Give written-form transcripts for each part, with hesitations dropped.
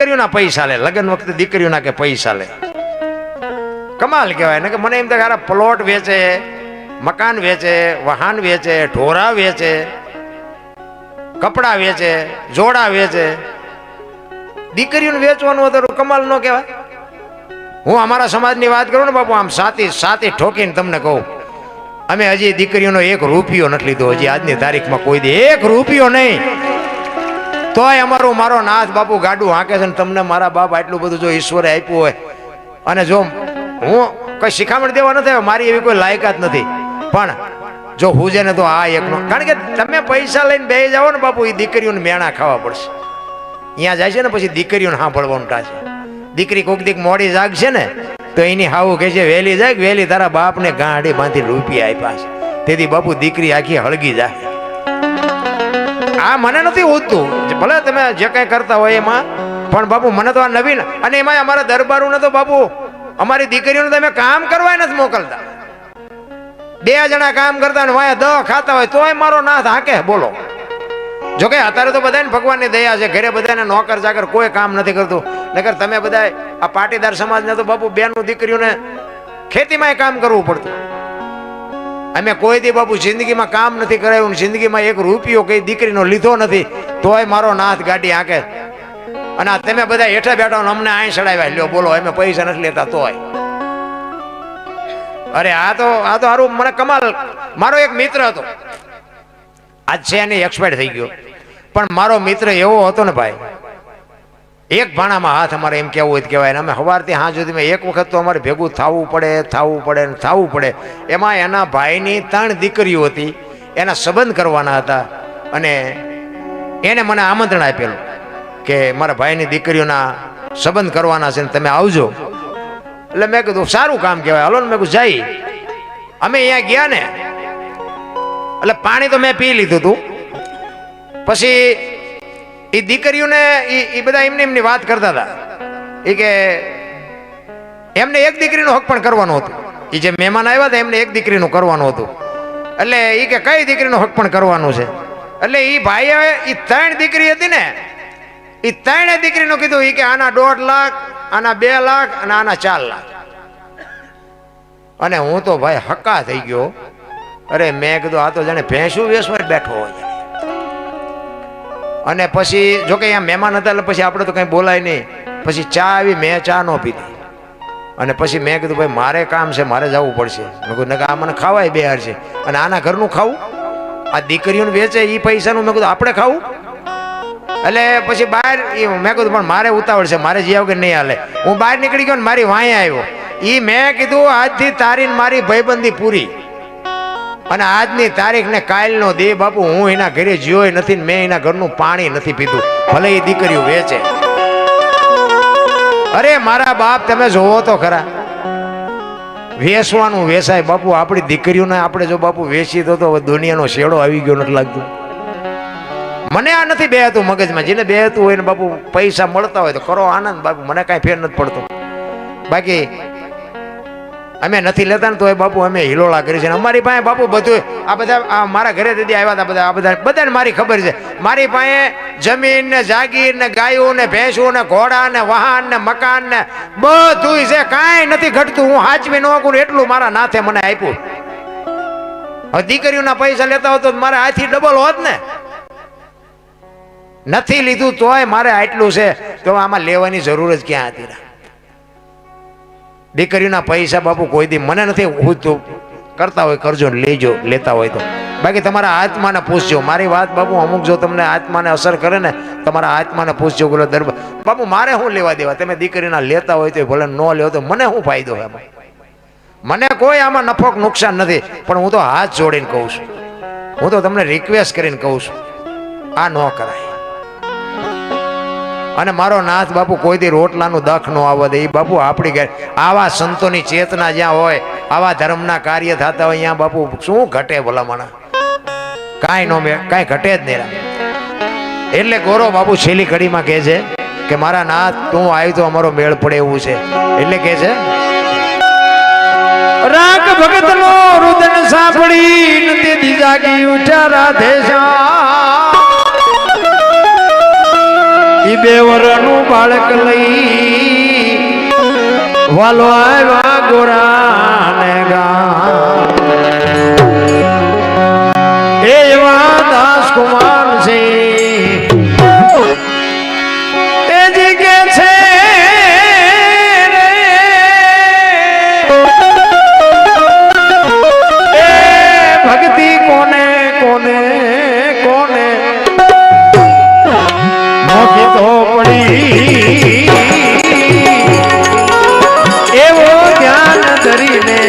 દીકરીઓના પૈસા લે, લગ્ન વખતે દીકરીઓના કે પૈસા લે, કમાલ કહેવાય ને. કે મને એમ થાય પ્લોટ વેચે, મકાન વેચે, વાહન વેચે, ઢોરા વેચે, કપડા વેચે, જોડા વેચે, દીકરીઓને વેચવાનું હતું કમાલ ન કહેવાય? હું અમારા સમાજની વાત કરું ને બાપુ, આમ સાતી ઠોકીને તમને કહું, અમે હજી દીકરીઓનો 1 રૂપિયો નથી લીધો હજી આજની તારીખમાં, કોઈ દે 1 રૂપિયો નહીં. તોય મારો નાથ બાપુ ગાડું હાંકે છે ને તમને મારા બાપ આટલું બધું જો ઈશ્વરે આપ્યું હોય, અને જો હું કઈ શિખામણ દેવા નથી આવ્યો, મારી એવી કોઈ લાયકાત નથી, પણ જો હું છે ને તો આ એકનો, કારણ કે તમે પૈસા લઈને બે જાઓ ને બાપુ, એ દીકરીઓને મેણા ખાવા પડશે. અહીંયા જાય છે ને પછી દીકરીઓને સાંભળવાનું ટાશે. દીકરી કોક દીક મોડી જાગશે ને તો એની હાવું કહે છે વહેલી જાગ, વહેલી તારા બાપને ગાંડી બાંધી રૂપિયા આપ્યા છે, તેથી બાપુ દીકરી આખી હળગી જાય. આ મને નથી હોતું, ભલે તમે જે કઈ કરતા હોય એમાં, પણ બાપુ મને તો આ નવીન, અને એમાં અમારા દરબારોને તો બાપુ અમારી દીકરીઓને તમે કામ કરવા નથી મોકલતા. 2 જણા કામ કરતા ને વાયા 10 ખાતા હોય તોય મારો નાથ હાકે. બોલો, જોકે અત્યારે તો બધાને ભગવાનની દયા છે, ઘરે બધાને નોકર ચાકર કોઈ કામ નથી કરતું. નકર તમે બધા આ પાટીદાર સમાજને તો બાપુ બેનું દીકરીઓને ખેતીમાં કામ કરવું પડતું. અમે કોઈ દી બાપુ જિંદગીમાં કામ નથી કરાયું, જિંદગીમાં 1 રૂપિયો કઈ દીકરીનો લીધો નથી, તોય મારો નાથ ગાડી હાંકે. અને તમે બધા હેઠા બેઠા અમને આઈ ચડાવ્યા, લ્યો બોલો અમે પૈસા નથી લેતા તોય. અરે આ તો હારું મને કમાલ. મારો એક મિત્ર હતો, આજ છે એની એક્સપાયર થઈ ગયો, પણ મારો મિત્ર એવો હતો ને ભાઈ, એક ભાણામાં હાથ અમારે એમ કેવું હોય કહેવાય. અમે સવારથી હાંજ સુધીમાં 1 વખત તો અમારે ભેગું થવું પડે. એમાં એના ભાઈની 3 દીકરીઓ હતી, એના સંબંધ કરવાના હતા, અને એને મને આમંત્રણ આપેલું કે મારા ભાઈની દીકરીઓના સંબંધ કરવાના છે ને તમે આવજો. એટલે મેં કીધું સારું કામ કહેવાય, હાલો ને. મેં કીધું જઈ. અમે અહીંયા ગયા ને એટલે પાણી તો મેં પી લીધું હતું. પછી એ દીકરીઓને એ બધા એમની વાત કરતા હતા, એ કે એમને 1 દીકરીનો હક પણ કરવાનું હતું. એ જે મહેમાન આવ્યા હતા એમને 1 દીકરીનું કરવાનું હતું. એટલે એ કે કઈ દીકરીનો હક પણ કરવાનું છે? એટલે એ ભાઈએ એ 3 દીકરી હતી ને, એ 3 દીકરીનું કીધું. એ કે આના 1.5 લાખ, આના 2 લાખ અને આના 4 લાખ. અને હું તો ભાઈ હક્કા થઈ ગયો. અરે મેં કીધું આ તો જાણે ભેંસું વેસવા બેઠો હોય. અને પછી જોકે અહીંયા મહેમાન હતા એટલે પછી આપણે તો કંઈ બોલાય નહીં. પછી ચા આવી, મેં ચા ન પીધી. અને પછી મેં કીધું ભાઈ મારે કામ છે, મારે જવું પડશે. મેં કીધું આ મને ખાવાય 2 છે, અને આના ઘરનું ખાવું, આ દીકરીઓને વેચે એ પૈસાનું મેં કીધું આપણે ખાવું. એટલે પછી બહાર મેં કીધું પણ મારે ઉતાવળ છે, મારે જે વગર નહીં હાલે. હું બહાર નીકળી ગયો ને મારી વાંહે આવ્યો. એ મેં કીધું આજથી તારી મારી ભાઈબંધી પૂરી, અને આજની તારીખ ને કાલનો દે બાપુ હું એના ઘરે જ્યોય નથી, મેં એના ઘરનું પાણી નથી પીધું, ભલે એ દીકરીઓ વેચે. અરે મારા બાપ તમે જોવો તો ખરા, વેચવાનું વેચાય બાપુ. આપણી દીકરીઓને આપણે જો બાપુ વેચી તો દુનિયાનો શેડો આવી ગયો નથી લાગતું. મને આ નથી બેહતું મગજમાં. જેને બેહતું હોય ને બાપુ પૈસા મળતા હોય તો કરો આનંદ બાપુ, મને કાંઈ ફેર નથી પડતો. બાકી અમે નથી લેતા ને તો બાપુ અમે હિલોળા કરી છે. અમારી પાસે બાપુ બધું આ બધા મારા ઘરે દીદી આવ્યા હતા, બધાને મારી ખબર છે. મારી પાસે જમીન ને જાગીર ને ગાયો ને ભેંસો ને ઘોડા ને વાહન ને મકાન ને બધું છે, કાંઈ નથી ઘટતું. હું હાચવી ન શકું એટલું મારા નાથે મને આપ્યું. હવે દીકરીઓના પૈસા લેતા હોત તો મારે આથી ડબલ હોત ને. નથી લીધું તોય મારે આટલું છે, તો આમાં લેવાની જરૂર જ ક્યાં હતી? દીકરીઓના પૈસા બાપુ કોઈ દી મને નથી, હું તો કરતા હોય કરજો, લેજો લેતા હોય તો. બાકી તમારા આત્માને પૂછજો. મારી વાત બાપુ અમુક જો તમને આત્માને અસર કરે ને, તમારા આત્માને પૂછજો. બોલો દરબાર બાપુ મારે શું લેવા દેવા? તમે દીકરીના લેતા હોય તો ભલે ન લેવો તો મને શું ફાયદો છે? મને કોઈ આમાં નફો નુકસાન નથી. પણ હું તો હાથ જોડીને કહું છું, હું તો તમને રિક્વેસ્ટ કરીને કહું છું, આ ન કરાય. અને મારો નાથ બાપુ કોઈ દી રોટલાનું દખ ન આવવા દે. એ બાપુ આપણી ઘરે આવા સંતોની ચેતના જ્યાં હોય, આવા ધર્મના કાર્ય થતા હોય ત્યાં બાપુ શું ઘટે ભલામણા? કાંઈ ઘટે જ નહીં. એટલે ગોરો બાપુ છેલ્લી કડીમાં કહે છે કે મારા નાથ તું આવી તો અમારો મેળ પડે એવું છે. એટલે કહે છે રાગ ભગત નો રુદન સાંભળી નથી જાગી ઉઠ્યા રાધે શ્યામ. ઈ 2 વર્ષનું બાળક લઈ વાલો આવ્યા ગોરાને ગામ એવા દાસ કુમાર છે તેજી કે છે એ ભક્તિ કોને કોને કોને મોખી તો પડી એવો ધ્યાન ધરીને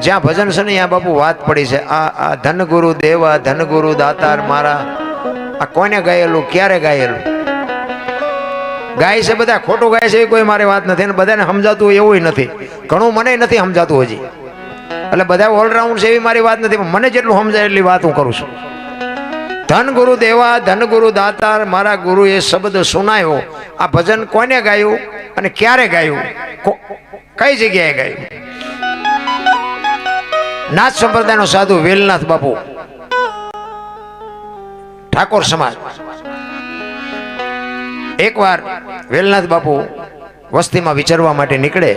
જ્યાં ભજન છે ને ત્યાં બાપુ વાત પડી છે આ ધન ગુરુ દેવા ધન ગુરુ દાતાર મારા આ કોને ગાયેલું ક્યારે ગાયેલું ગાય છે બધા ખોટું ગાય છે એ કોઈ મારી વાત નથી અને બધાને સમજાતું એવું નથી ઘણું મને નથી સમજાતું હજી એટલે બધા ઓલરાઉન્ડ છે એવી મારી વાત નથી પણ મને જેટલું સમજાય એટલી વાત હું કરું છું ધન ગુરુ દેવા ધન ગુરુ દાતાર મારા ગુરુ એ શબ્દ સુનાયો આ ભજન કોને ગાયું અને ક્યારે ગાયું કઈ જગ્યાએ ગાયું નાથ સંપ્રદાયનો સાધુ વેલનાથ બાપુ ઠાકોર સમાજ એકવાર વેલનાથ બાપુ વસ્તીમાં વિચરવા માટે નીકળે